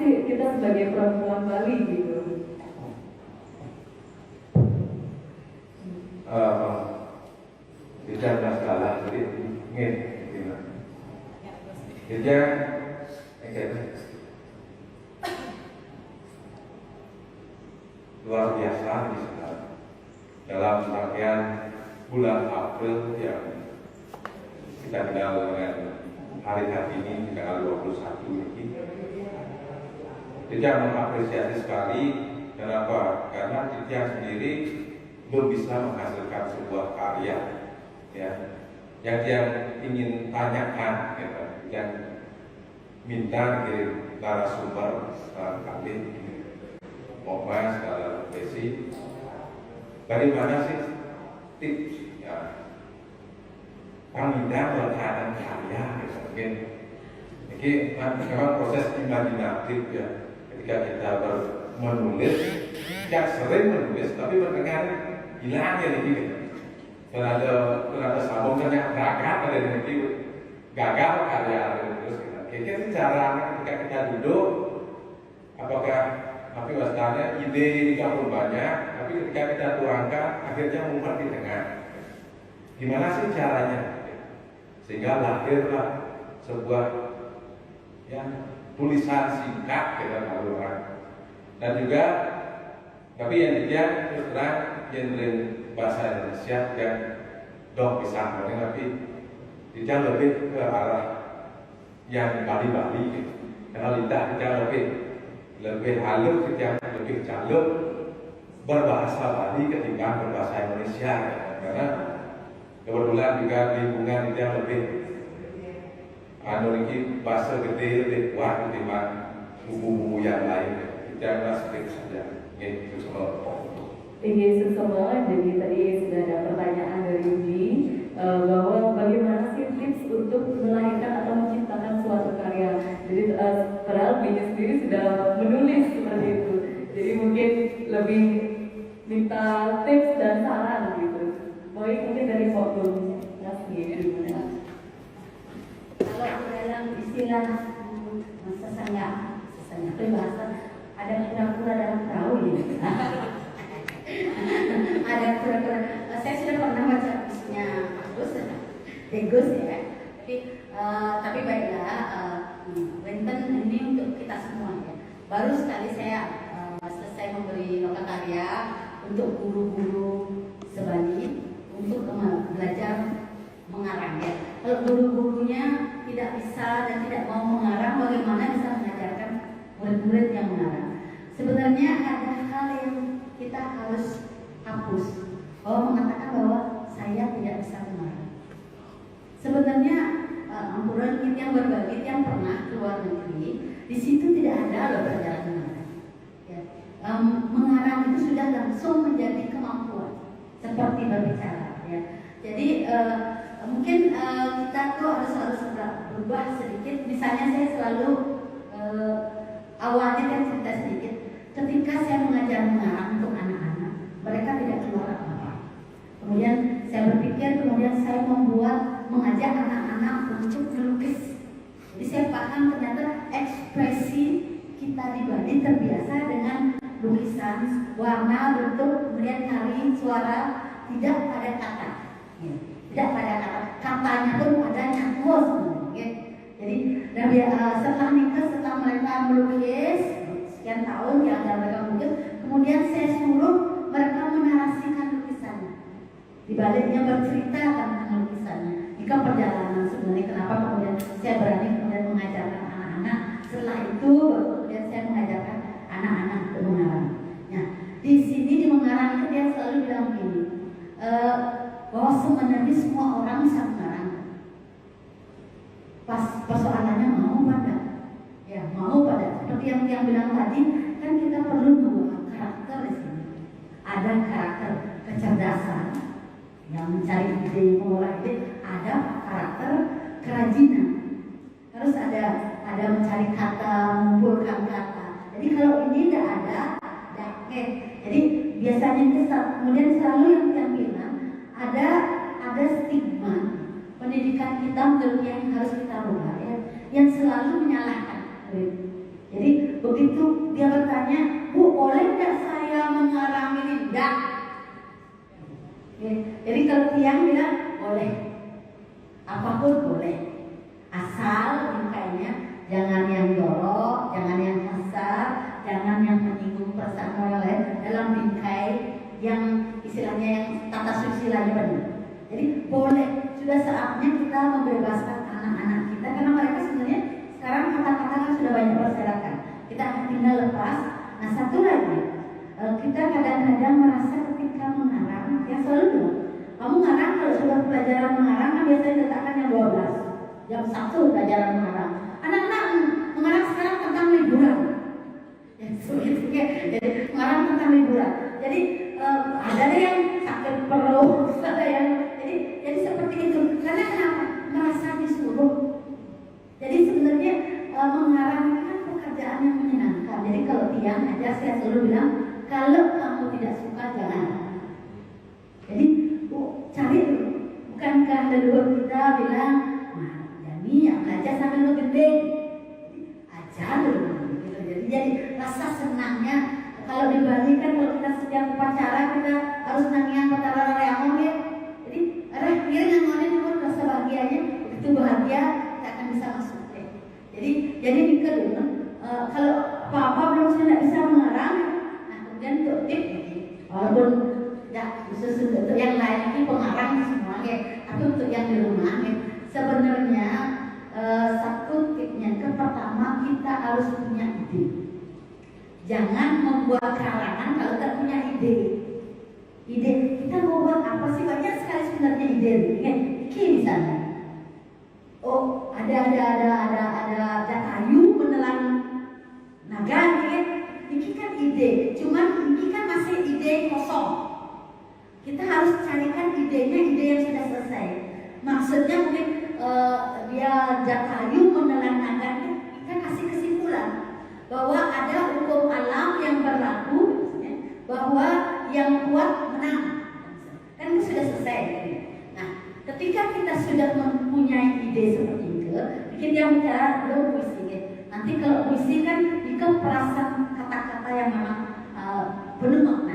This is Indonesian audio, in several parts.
sih kita sebagai perempuan Bali gitu? Tidak ada salah, jadi ingin dia luar biasa di sana dalam rangkaian bulan April yang kita kenal dengan hari ini tanggal 21 ini. Dia mengapresiasi sekali. Kenapa? Karena dia sendiri belum bisa menghasilkan sebuah karya, ya, yang dia ingin tanyakan, gitu. Yang minta kirim narasumber kali, Mas, kalau Desi, bagaimana sih tips, ya, minta bertahan karya, mungkin. Jadi memang proses imajinatif, ya, ketika kita menulis, tidak sering menulis, tapi berdengar hilang ya ini. Kalau sambungnya gagal pada nanti gagal karya terus. Kira-kira caranya ketika kita duduk, apakah tapi wasitanya ide terlalu banyak, tapi ketika kita tuangkan akhirnya mumpet di tengah. Gimana sih caranya? Sehingga lahirlah sebuah tulisan singkat kita tahu orang. Dan juga tapi yang dia terus terang genre bahasa Indonesia yang dok bisa tapi dia lebih ke arah yang Bali-Bali gitu. Karena lidah dia lebih halus, dia lebih jalur berbahasa Bali ketimbang berbahasa Indonesia gitu. Karena kebetulan juga lingkungan dia lebih bahasa gede lebih kuat ketimbang buku-buku yang lain. Janganlah sedikit saja. Itu semua. Tinggi semua. Jadi tadi sudah ada pertanyaan dari Uji bahwa bagaimana sih tips untuk melahirkan atau menciptakan suatu karya. Jadi padahal Uji sendiri sudah menulis seperti itu. Jadi mungkin lebih minta tips dan saran gitu. Baik, mungkin dari foto gimana? Kalau dalam istilah sesanya peribahasa ada kura-kura dalam perahu ini. Ada kura-kura. Saya sudah pernah baca bukunya Degus ya. Tapi baiklah, Wenten ini untuk kita semua ya. Baru sekali saya selesai memberi lokakarya untuk guru-guru sebali untuk belajar mengarang ya. Kalau guru-gurunya tidak bisa dan tidak mau mengarang, bagaimana bisa mengajarkan murid-murid yang mengarang? Sebenarnya ada hal yang kita harus hapus. Mengatakan bahwa saya tidak bisa mengarang. Sebenarnya ampuran kita yang berbagi yang pernah keluar negeri, di situ tidak ada loh pelajaran mengarang. Ya. Mengarang itu sudah langsung menjadi kemampuan seperti berbicara. Ya. Jadi mungkin kita tuh harus berubah sedikit. Misalnya saya selalu awalnya kan cerita sedikit. Ketika saya mengajar mengarang untuk anak-anak, mereka tidak keluar apa-apa. Kemudian saya berpikir, kemudian saya mengajak anak-anak untuk melukis. Jadi saya paham ternyata ekspresi kita di Bali terbiasa dengan lukisan, warna, bentuk, kemudian nari, suara, tidak pada kata. Ya. Tidak pada kata, katanya pun adanya sebenarnya. Jadi setelah nikah, setelah mereka melukis sekian tahun yang mereka melukis, kemudian saya suruh mereka menarasikan lukisannya. Di baliknya bercerita tentang lukisannya. Jika perjalanan sebenarnya kenapa kemudian saya berani kemudian mengajarkan anak-anak. Setelah itu kemudian saya mengajarkan anak-anak untuk mengarang. Nah, di sini di mengarang itu dia selalu bilang begini. Bahwa sebenarnya semua orang bisa mengarang. Persoalannya mau pada, ya mau pada. Seperti yang bilang tadi, kan kita perlu dua karakter di sini. Ada karakter kecerdasan yang mencari ide, mengolah ide. Ada karakter kerajinan. Harus ada mencari kata, mengumpulkan kata. Jadi kalau ini tidak ada, jadi biasanya kemudian selalu yang bilang ada stigma pendidikan kita yang harus kita rubah ya, yang selalu menyalahkan. Jadi begitu tanya, Bu, boleh nggak saya mengarang ini? Enggak. Jadi kalau tiang bilang boleh, apapun boleh, asal bingkainya jangan yang jorok, jangan yang kasar, jangan yang menyinggung perasaan orang lain dalam bingkai yang istilahnya yang tata susilanya benar. Jadi boleh, sudah saatnya kita membebaskan anak-anak kita karena mereka sebenarnya sekarang kata-kata kan sudah banyak berserakan. Kita tinggal lepas. Nah satu lagi, kita kadang-kadang merasa ketika mengarang, yang selalu bilang, kamu ngarang kalau sudah pelajaran mengarang kan biasanya letakkan yang 12, jam 1 pelajaran mengarang. Anak-anak mengarang sekarang tentang liburan. Jadi mengarang tentang liburan. Jadi ada yang sakit perut, ada yang jadi seperti itu. Karena kenapa? Merasa disuruh. Jadi sebenarnya mengarang kan pekerjaan yang menyenangkan. Jadi kalau tiang aja saya selalu bilang, kalau kamu tidak suka jangan. Jadi cari dulu. Bukankah leluhur kita bilang, nah jadi yang belajar sambil lu gede, ajar dulu. Gitu. Jadi rasa senangnya. Kalau di Bali kan kalau kita setiap upacara kita harus nyanyian patara reamon ya. Jadi ada pikiran yang mana itu rasa bahagianya, begitu bahagia kita akan bisa masuk. Jadi mikir dulu. Kalau apa-apa belum saya tidak bisa mengarang, nah kemudian untuk tip, walaupun tidak khusus untuk yang lain ini pengarang semuanya, tapi untuk yang di rumah sebenarnya satu tipnya ke pertama kita harus punya ide. Jangan membuat karangan kalau tak punya ide. Ide kita mau buat apa sih, banyak sekali sebenarnya ide. Misalnya, oh ada kayu menelan naga, ini kan ide. Cuman ini kan masih ide kosong. Kita harus carikan idenya, ide yang sudah selesai. Maksudnya mungkin dia kayu menelan naga, kita kasih kesimpulan bahwa ada hukum alam yang berlaku, bahwa yang kuat menang, kan itu sudah selesai. Nah, ketika kita sudah mempunyai ide seperti itu, bikin yang bicara belum puisi. Nanti kalau puisi kan dikeperasan kata-kata yang memang penuh makna.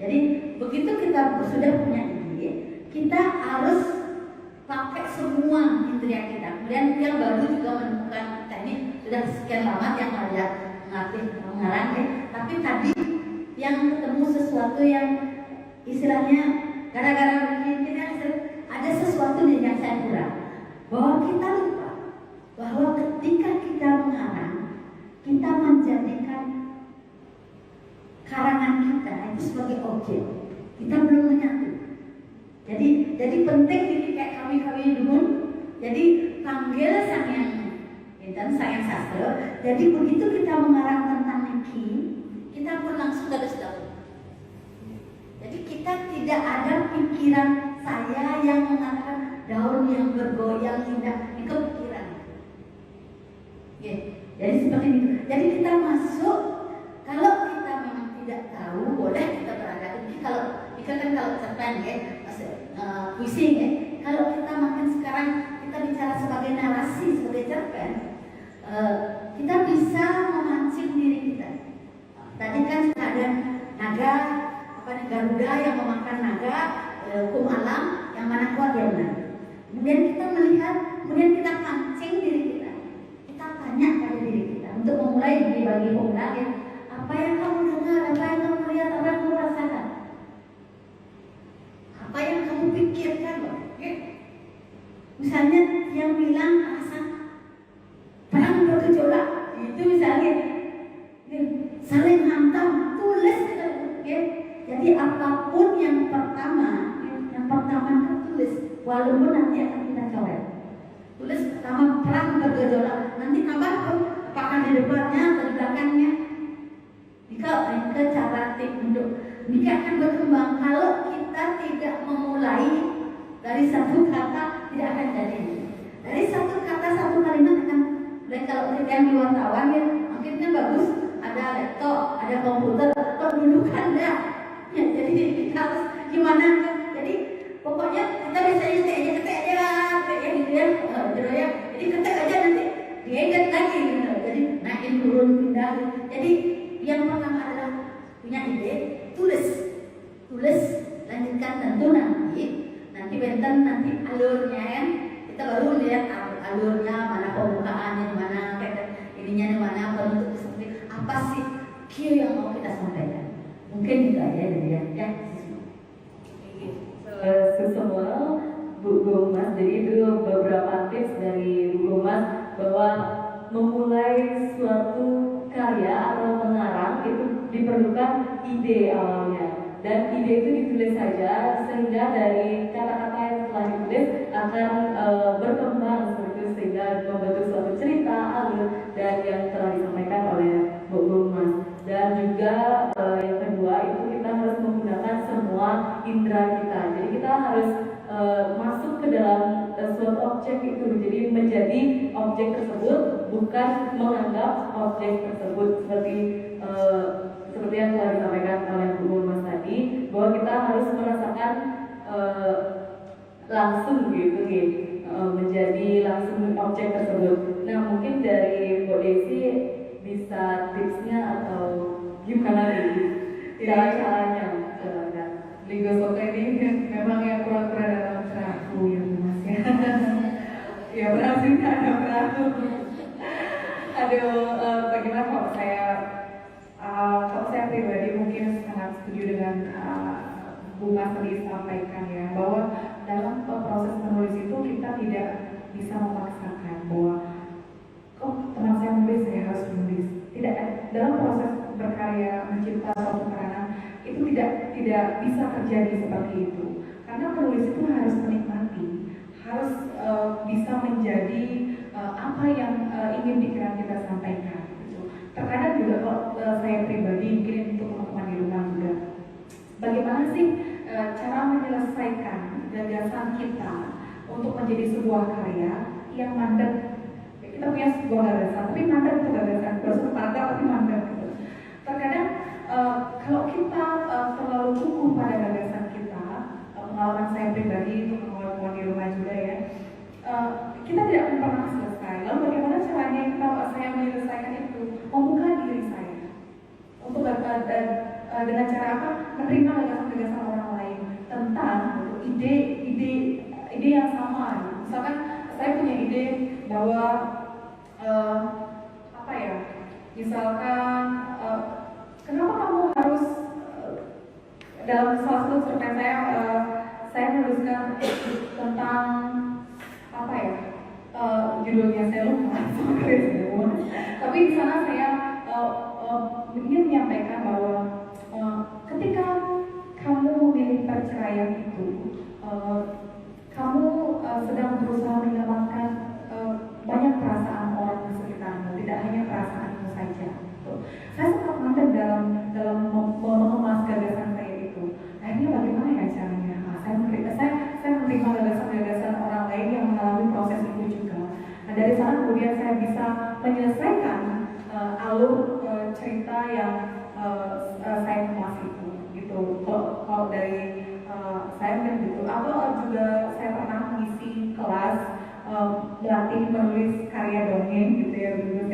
Jadi begitu kita sudah punya ide, kita harus pakai semua indera kita. Kemudian yang baru juga menemukan kita ini sudah sekian lama yang ada ngerti mengarang, tapi tadi yang ketemu sesuatu yang istilahnya gara-gara begini ada sesuatu yang saya kurang, bahwa kita lupa bahwa ketika kita mengarang, kita menjadikan karangan kita itu sebagai objek. Kita belum menyatu. Jadi penting ini kayak kami dulu. Jadi panggil sang yang dan sayang sastra. Jadi begitu kita mengarang tentang Niki, kita pun langsung garis daun. Jadi kita tidak ada pikiran saya yang mengatakan daun yang bergoyang indah, itu pikiran. Jadi seperti itu. Jadi kita masuk. Kalau kita memang tidak tahu, boleh kita berada. Jadi kalau cerpen puisi kalau kita makin sekarang kita bicara sebagai narasi, sebagai cerpen, kita bisa memancing diri kita. Tadi kan sudah ada naga, Garuda yang memakan naga, hukum alam yang mana kuat yang mana. Kemudian kita melihat, kemudian kita pancing diri kita. Kita tanya pada diri kita untuk memulai dibagi pemula, apa yang kamu dengar, apa yang kamu lihat, apa yang kamu rasakan, apa yang kamu pikirkan, Misalnya yang bilang alasan perang bergejolak, itu misalnya saling hantam, tulis kita, Jadi apapun yang pertama kita tulis, walaupun nanti akan kita coret. Tulis pertama perang bergejolak, nanti tambah apakah di depannya atau di belakangnya. Jika cara untuk ini akan berkembang. Kalau kita tidak memulai dari satu kata, tidak akan jadi. Dari satu kata, satu kalimat akan. Dan kalau kita yang di wartawan akhirnya bagus, ada laptop, ada komputer, atau dulu kan enggak. Jadi kita harus gimana? Jadi pokoknya kita bisa ketik aja gitu ya. Jadi ketik aja nanti diedit lagi gitu. Jadi naikin turun pindah. Jadi yang pertama adalah punya ide, tulis, lanjutkan tentu nanti benten nanti alurnya ya, kita baru lihat alurnya mana, pembukaannya di mana, ininya di mana, penutup seperti apa sih key yang mau kita sampaikan. Mungkin itu aja dari ya. Semua Bu Gomas, jadi itu beberapa tips dari Bu Gomas bahwa memulai suatu karya atau mengarang itu diperlukan ide awalnya, dan ide itu ditulis saja sehingga dari kata-kata yang telah ditulis akan berkembang seperti itu, sehingga membentuk suatu cerita, alur, dan yang telah disampaikan oleh Bu Gomas. Dan juga yang kedua itu kita harus menggunakan semua indera kita, jadi kita harus masuk ke dalam suatu objek itu, jadi menjadi objek tersebut, bukan menganggap objek tersebut seperti yang telah disampaikan oleh Bu Gomas tadi, bahwa kita harus merasakan langsung gitu nih, menjadi langsung objek tersebut. Nah mungkin dari Bu Desi bisa tipsnya atau gimana nih cara-caranya? Liga Soka ini memang yang kura-kura dalam perahu ya Mas ya. Ya berarti ada perahu. Aduh, bagaimana kalau saya pribadi mungkin sangat setuju dengan Bu Mas tadi sampaikan ya, bahwa dalam proses menulis itu kita tidak bisa memaksakan bahwa teman saya menulis, saya harus menulis. Tidak, dalam proses berkarya mencipta suatu karya itu tidak bisa terjadi seperti itu, karena penulis itu harus menikmati, harus bisa menjadi apa yang ingin pikiran kita sampaikan gitu. Terkadang juga kalau saya pribadi, mungkin untuk teman-teman di rumah juga, bagaimana sih cara menyelesaikan gagasan kita untuk menjadi sebuah karya yang mandek. Kita punya sebuah gagasan, tapi mandek itu gagasan, proses mandek tapi mandek gitu. Terkadang kalau kita terlalu kukuh pada gagasan kita, pengalaman saya pribadi itu, kawan-kawan di rumah juga ya, kita tidak akan pernah selesai. Lalu bagaimana caranya saya menyelesaikan itu? Membuka diri saya untuk dengan cara apa? Menerima gagasan-gagasan orang lain tentang ide yang sama. Misalkan saya punya ide bahwa misalkan kenapa kamu harus dalam salah satu cerpen saya menuliskan tentang judulnya saya lupa, tapi di sana saya ingin menyampaikan bahwa ketika kamu memilih perceraian itu, kamu sedang berusaha menyelamatkan banyak perasaan orang di sekitarmu, tidak hanya perasaanmu saja. Saya sangat mandek dalam mengemas gagasan saya itu. Akhirnya bagaimana ya caranya? Saya menerima gagasan-gagasan orang lain yang mengalami proses itu juga. Nah, dari sana kemudian saya bisa menyelesaikan alur cerita yang saya kemas itu. Gitu. Kalau dari saya kan gitu. Atau juga saya pernah mengisi kelas melatih menulis karya dongeng gitu ya, begitu.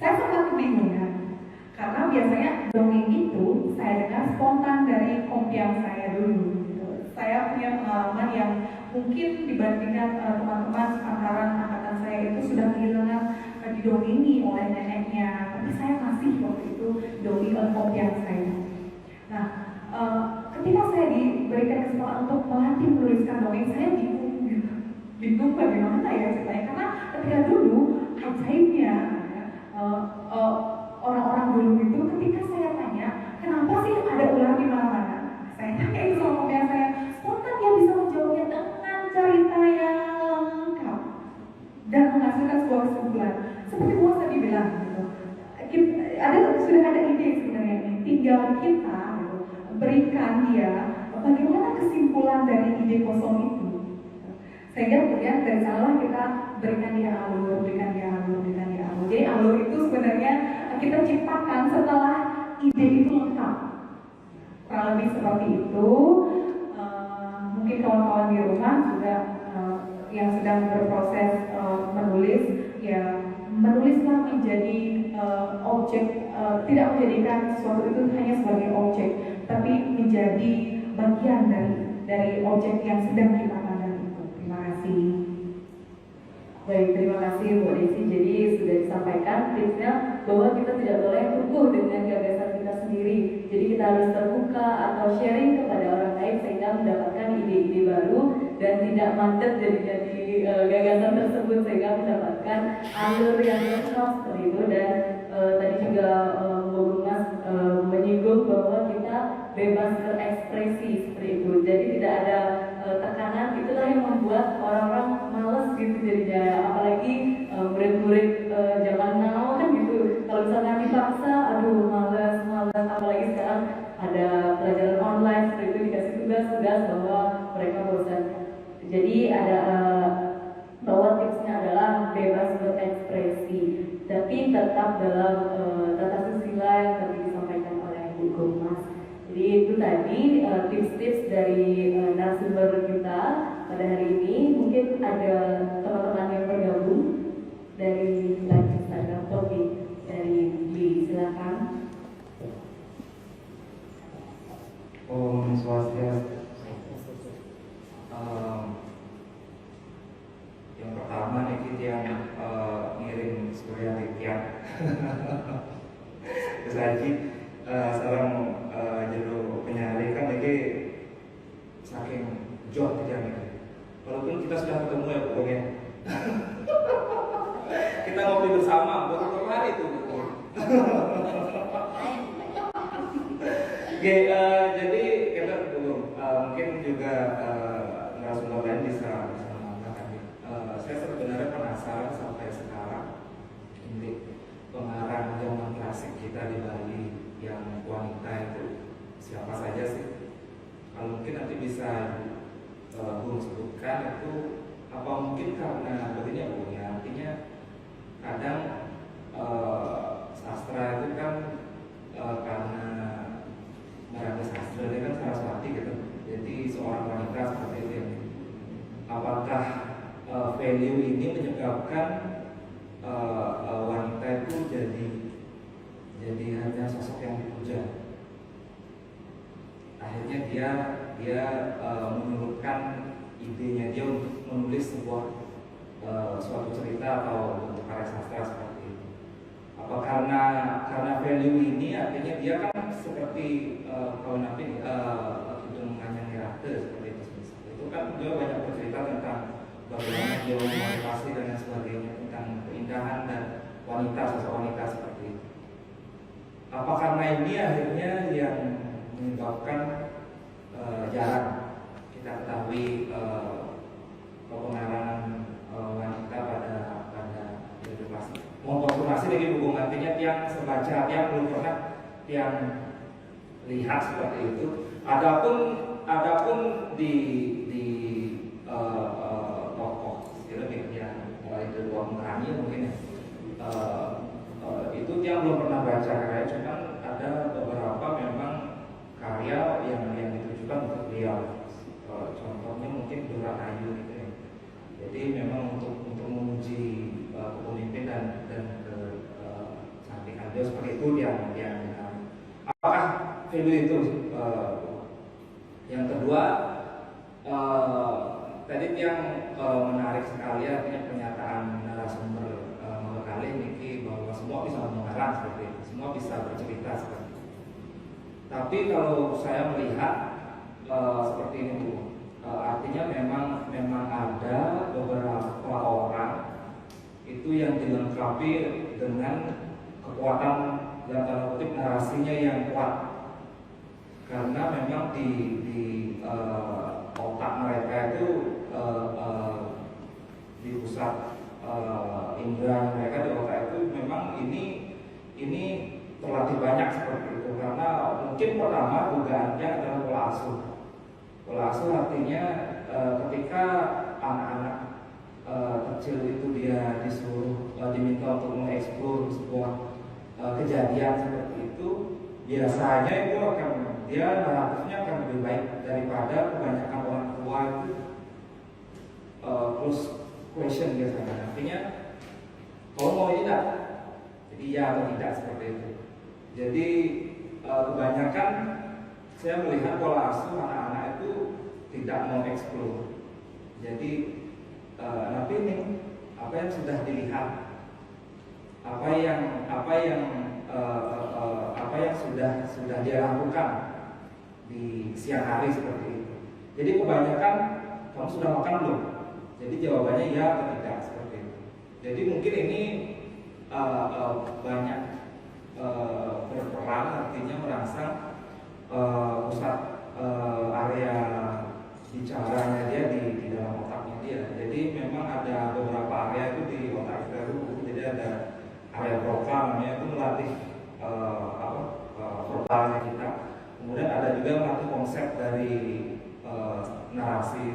Saya sangat kebingungan karena biasanya dongeng itu saya dengar spontan dari kompiang saya dulu. Gitu. Saya punya pengalaman yang mungkin dibandingkan teman-teman sepantaran angkatan saya itu sudah kehilangan didongengi oleh neneknya, tapi saya masih waktu itu dongeng oleh kompiang saya. Nah, ketika saya diberikan kesempatan untuk melatih menuliskan dongeng, saya bingung bagaimana ya ceritanya, karena ketika dulu ajaibnya orang-orang dulu itu ketika saya tanya kenapa sih ada ular di mana-mana, saya tanya itu sama kompiang saya, spontan dia bisa menjawabnya dengan cerita yang lengkap dan menghasilkan sebuah kesimpulan seperti Bu tadi bilang gitu. Sudah ada ide sebenarnya ini, tinggal kita gitu, berikan dia bagaimana kesimpulan dari ide kosong itu, sehingga kemudian dari sana kita berikan dia alur. Jadi alur itu sebenarnya kita ciptakan setelah ide itu lengkap, kurang lebih seperti itu. Mungkin kawan-kawan di rumah juga yang sedang berproses menulis, ya menulislah menjadi objek objek, tidak menjadikan sesuatu itu hanya sebagai objek, tapi menjadi bagian dari objek yang sedang kita pandang itu. Terima kasih. Baik, terima kasih Bu Desi. Jadi sudah disampaikan tipsnya bahwa kita tidak boleh teguh dengan gagasan kita sendiri. Jadi kita harus terbuka atau sharing kepada orang lain sehingga mendapatkan ide-ide baru dan tidak mandat jadi gagasan tersebut sehingga mendapatkan alur yang lengkap seperti itu. Dan tadi juga Bu Mas menyinggung bahwa kita bebas berekspresi seperti itu. Jadi tidak ada tekanan. Itulah yang membuat orang-orang males gitu jadinya, apalagi murid-murid zaman now kan gitu. Kalau misalnya dipaksa, aduh males, apalagi sekarang ada pelajaran online seperti itu, dikasih tugas-tugas bahwa mereka bosan. Jadi ada bahwa tipsnya adalah bebas berekspresi, tapi tetap dalam tata susila yang tadi disampaikan oleh Bu Mas. Jadi itu tadi tips-tips dari narasumber kita pada hari ini. Mungkin ada teman-teman yang bergabung dari live Instagram Kopi dari Bi, silakan. Om Swastiastu. Yang pertama nih kita yang ngirim surya tikian. Terus lagi seorang judul penyari kan lagi saking jauh tidak nih. Walaupun kita sudah ketemu ya pokoknya. Kita ngopi bersama beberapa hari itu. Oke, jadi kita belum mungkin juga narasumber lain bisa menambahkan. Saya sebenarnya penasaran sampai sekarang ini pengarang zaman klasik kita di Bali yang wanita itu siapa saja sih? Kalau mungkin nanti bisa Bung sebutkan itu apa mungkin karena begini ya Bu ya, artinya kadang sastra itu kan karena Narada Sastra dia kan Saraswati gitu. Jadi seorang wanita seperti itu. Apakah value ini menyebabkan wanita itu jadi hanya sosok yang dipuja? Akhirnya dia menurunkan idenya dia untuk menulis sebuah suatu cerita atau bentuk karya sastra seperti itu. Apa karena value ini artinya dia kan seperti kalau nanti Kidung Nganyang Nirate seperti itu kan dia banyak bercerita tentang bagaimana dia memotivasi dan lain sebagainya tentang keindahan dan wanita, sosok wanita seperti itu. Apa karena ini akhirnya yang menyebabkan jarang kita ketahui pengarang wanita pada literasi. Memposturasi lagi hubung artinya yang sebaca yang belum pernah yang lihat seperti itu. Adapun di tokoh film yang itu dua mengerani mungkin itu yang belum pernah baca karya, cuman ada beberapa memang karya yang ditujukan untuk beliau. Contohnya mungkin Dora Ayu gitu ya. Jadi memang untuk menguji kepemimpinan dan kecantikan dia seperti itu yang apakah value itu? Yang kedua tadi yang menarik sekali artinya pernyataan narasumber kali ini bahwa semua bisa mengarang seperti itu, semua bisa bercerita seperti itu. Tapi kalau saya melihat seperti ini Bu, artinya memang ada beberapa orang itu yang dilengkapi dengan kekuatan dalam tanda kutip narasinya yang kuat, karena memang di otak mereka itu di pusat indera mereka di otak itu memang ini terlatih banyak seperti itu, karena mungkin pertama dugaannya adalah pola asuh. Pola asuh artinya ketika anak-anak kecil itu dia disuruh diminta untuk mengeksplor sebuah kejadian seperti itu, biasanya itu dia naratifnya akan lebih baik daripada kebanyakan orang tua itu close question biasanya. Artinya kalau mau ini tak, iya atau tidak seperti itu. Jadi kebanyakan saya melihat pola asuh anak-anak itu tidak mau eksplor. Jadi tapi ini apa yang sudah dilihat, apa yang sudah dia lakukan di siang hari seperti itu. Jadi kebanyakan kamu sudah makan belum? Jadi jawabannya ya atau tidak seperti itu. Jadi mungkin ini banyak berperan, artinya merangsang pusat area bicaranya dia di dalam otaknya dia. Jadi memang ada beberapa area itu di otak kita itu. Jadi ada area frontal namanya itu melatih frontalnya kita. Kemudian ada juga melatih konsep dari narasi.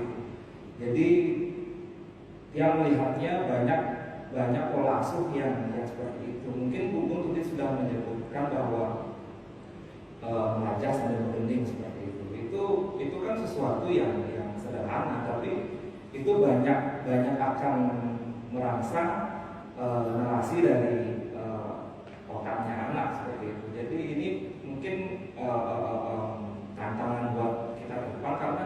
Jadi yang melihatnya banyak pola asuh yang seperti itu. Mungkin Bung tadi sudah menyebutkan bahwa mengajak sambil merinding seperti itu. Itu kan sesuatu yang sederhana, tapi itu banyak akan merangsang narasi dari otaknya anak seperti itu. Jadi ini mungkin tantangan buat kita ke depan, karena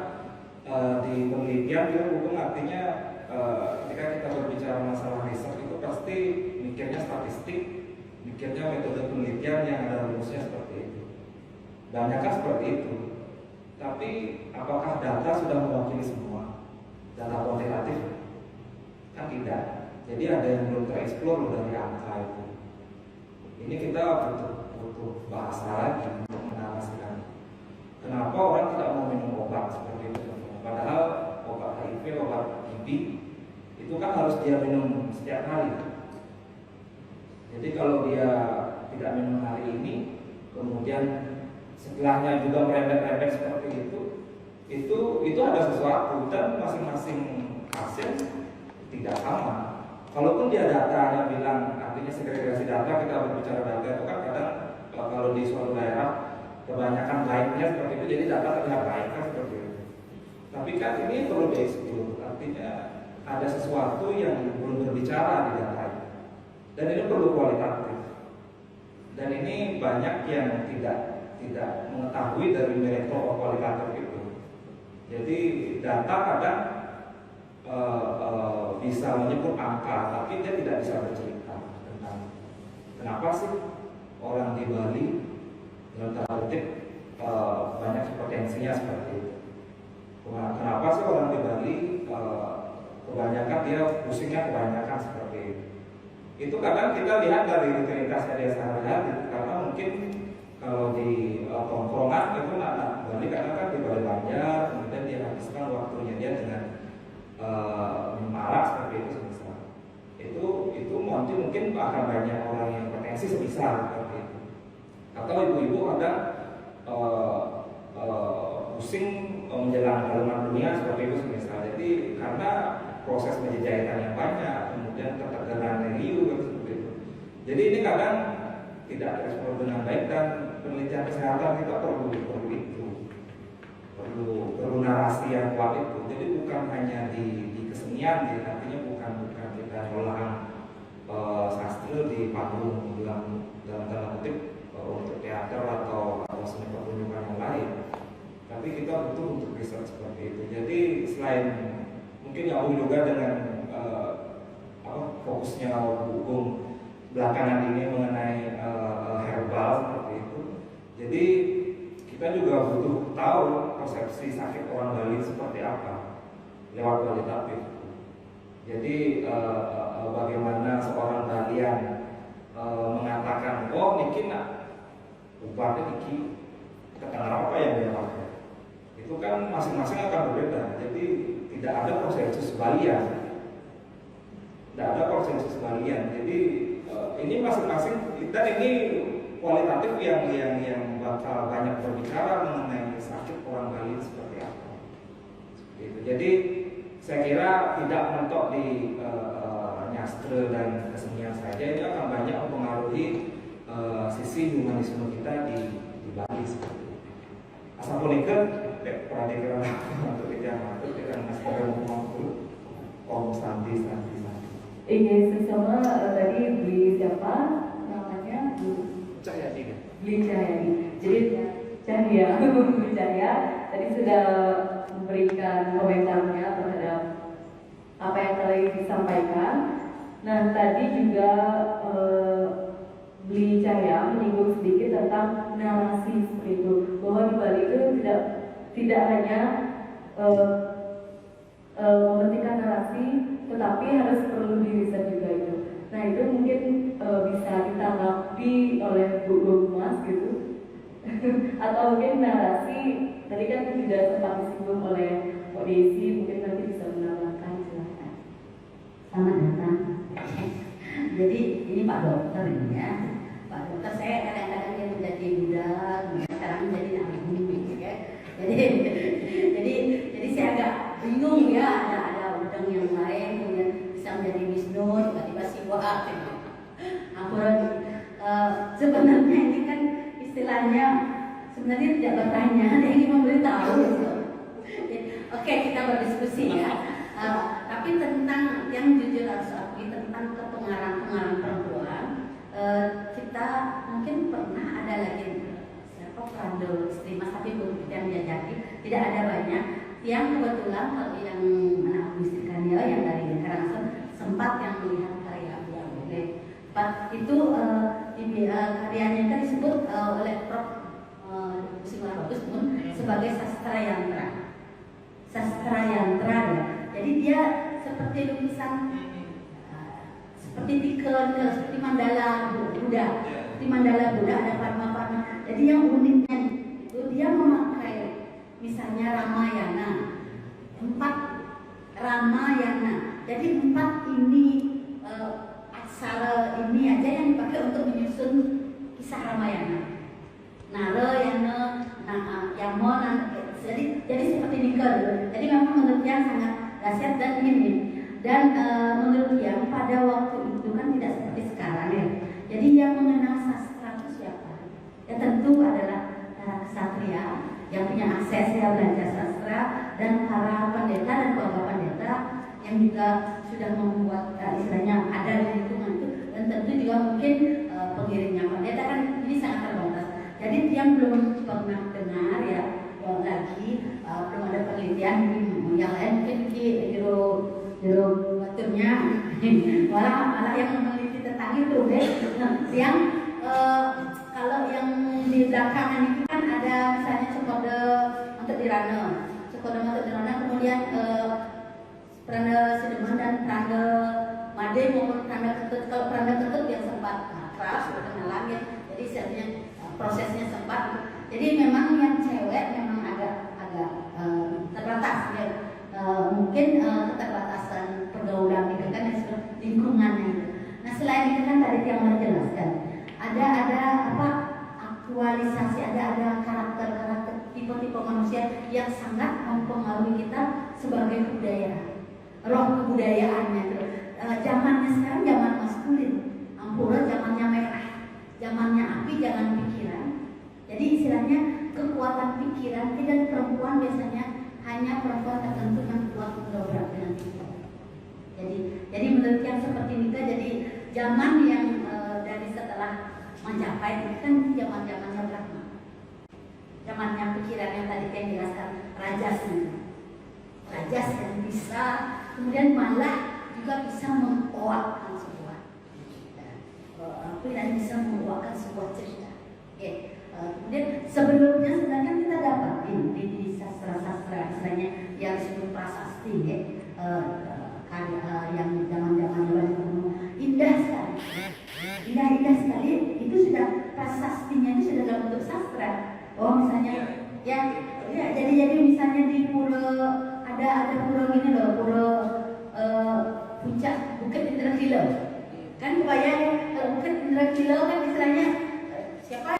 di penelitian itu bukan artinya ketika kita berbicara masalah riset itu pasti mikirnya statistik, mikirnya metode penelitian yang ada rumusnya seperti itu. Banyak kan seperti itu. Tapi apakah data sudah mewakili semua? Data kuantitatif? Kan tidak. Jadi ada yang belum tereksplor dari angka itu. Ini kita butuh bahasa lagi untuk menarasikan. Kenapa orang tidak mau minum obat seperti itu? Padahal obat HIV, obat TB itu kan harus dia minum setiap hari. Jadi kalau dia tidak minum hari ini, kemudian setelahnya juga merembet-rembet seperti itu ada sesuatu, dan masing-masing pasien tidak sama. Kalaupun dia datanya bilang, artinya segregasi data, kita berbicara data itu kan kadang kalau di suatu daerah kebanyakan baiknya seperti itu, jadi data terlihat baik kan seperti itu. Tapi kan ini perlu dieksplor, artinya ada sesuatu yang belum berbicara di data, dan ini perlu kualitatif. Dan ini banyak yang tidak mengetahui dari meritokrasi kualitatif itu. Jadi data kadang bisa menyebut angka, tapi dia tidak bisa bercerita tentang kenapa sih orang di Bali dalam tanda kutip banyak potensinya seperti itu. Kenapa sih orang di Bali kebanyakan dia pusingnya kebanyakan seperti itu. Itu kadang kita lihat dari rutinitasnya dia sehari-hari, karena mungkin kalau di tongkrongan itu anak Bali karena kan di Bali Banjar, kemudian dia habiskan waktunya dia dengan minum arak seperti itu semisal. Itu mungkin akan banyak orang yang potensi sebesar seperti itu. Atau ibu-ibu kadang pusing menjelang halaman dunia seperti itu semisal. Jadi karena proses penjajahan yang banyak, kemudian ketegangan riuh seperti itu. Jadi ini kadang tidak tereksplor dengan baik, dan penelitian kesehatan kita perlu narasi yang kuat itu. Jadi bukan hanya di kesenian, artinya bukan kita olah sastra di panggung dalam tanda kutip untuk teater atau seni pertunjukan yang lain. Tapi kita butuh untuk riset seperti itu. Jadi selain mungkin jauh juga dengan fokusnya hukum belakangan ini mengenai herbal seperti itu. Jadi kita juga butuh tahu persepsi sakit orang Bali seperti apa lewat kualitatif. Jadi bagaimana seorang Balian mengatakan, oh niki nak obatnya niki ketenaran apa yang dia pakai. Itu kan masing-masing akan berbeda. Jadi tidak ada konsensus Balian. Tidak ada konsensus Balian. Jadi ini masing-masing, dan ini kualitatif yang bakal banyak berbicara mengenai sakit orang Bali seperti apa. Gitu. Jadi saya kira tidak mentok di nyastra dan kesenian saja, ini akan banyak mempengaruhi sisi humanisme kita di Bali seperti itu. Asal pun perhatikan untuk kita masih ngomong Om Santi. Iya, sesama tadi beli siapa namanya? Cahyadi kan? Beli Cahyadi. Jadi Cahya, Beli Cahya tadi sudah memberikan komentarnya terhadap apa yang tadi disampaikan. Nah tadi juga Beli Cahya menyinggung sedikit tentang narasi seperti itu, bahwa di Bali itu tidak hanya mementingkan narasi, tetapi harus perlu diriset juga itu. Nah itu mungkin bisa ditanggapi oleh Bu Mas gitu. Atau mungkin narasi tadi kan sudah sempat disinggung oleh Mbak Desi, mungkin nanti bisa menambahkan, silakan. Selamat datang. Jadi ini Pak Dokter ini ya. Pak Dokter saya kadang-kadang yang menjadi budak, sekarang menjadi nabi ya. Jadi saya agak bingung ya, ada udang yang lain kemudian bisa menjadi Wisnu, tiba-tiba Siwa. Sebenarnya ini kan istilahnya sebenarnya tidak bertanya, dia ingin memberitahu. Oke, kita berdiskusi ya. Tapi tentang yang jujur harus akui tentang kepengaruhan perempuan, kita mungkin pernah ada lagi siapa Prando Istri Mas, tapi belum yang diajaki, tidak ada banyak. Yang kebetulan kalau yang anak Gusti Kanyo yang dari Karangson sempat yang melihat karya yang boleh. Itu karyanya kan disebut oleh Prof. Simar Bagus pun sebagai sastra yantra. Sastra yantra ya. Jadi dia seperti lukisan, seperti tikel, seperti mandala Buddha. Di mandala Buddha ada parma-parma. Jadi yang uniknya itu dia memakai misalnya Ramayana, 4 Ramayana. Jadi 4 ini aksara ini aja yang dipakai untuk menyusun kisah Ramayana. Narayana, Yamona, jadi seperti nikel. Jadi memang menurut yang sangat dahsyat dan ini. Dan menurut yang pada waktu itu kan tidak seperti sekarang ya. Jadi yang mengenal sastra itu siapa? Ya tentu adalah para ksatria yang punya akses ya belajar sastra, dan para pendeta dan keluarga pendeta yang juga sudah membuat istilahnya ada di lingkungan itu, dan tentu juga mungkin pengirimnya pendeta kan ini sangat terbatas. Jadi yang belum pernah dengar ya lagi belum ada penelitian yang lain mungkin di jero baturnya malah yang meneliti tentang itu deh. Yang kalau yang di belakangan itu kan ada misalnya Cokode untuk Dirana, kemudian Pranda Sedeman dan Pranda Made maupun Pranda Ketut. Kalau Pranda Ketut yang sempat keras kenalan ya, jadi sebenarnya prosesnya sempat. Jadi memang yang cewek memang agak terbatas ya. Mungkin keterbatasan pergaulan itu kan lingkungannya itu. Nah selain itu kan tadi yang menjelaskan ada apa aktualisasi, ada karakter tipe-tipe manusia yang sangat mempengaruhi kita sebagai budaya, roh kebudayaannya itu. Zamannya sekarang zaman maskulin, ampura zamannya merah, zamannya api, zaman pikiran. Jadi istilahnya kekuatan pikiran, dan perempuan biasanya hanya perempuan tertentu yang kuat mendobrak dengan kita. Jadi menurut yang seperti Nika, jadi zaman yang dari setelah Majapahit itu kan zaman-zamannya Brahma, zamannya pikiran yang tadi yang jelaskan rajas yang bisa kemudian malah juga bisa mengoakkan sebuah dan bisa mengoakkan sebuah cerita. Kemudian sebelumnya sebenarnya kita dapat di sastra-sastra istilahnya yang disebut prasasti yang zaman-zaman indah sekali. Indah sekali itu sudah prasastinya itu sudah dalam bentuk sastra. Oh misalnya jadi misalnya di pulau ada pulau gini loh, pulau puncak Bukit Indrakilau. Kan kebayang kalau Bukit Indrakilau kan istilahnya siapa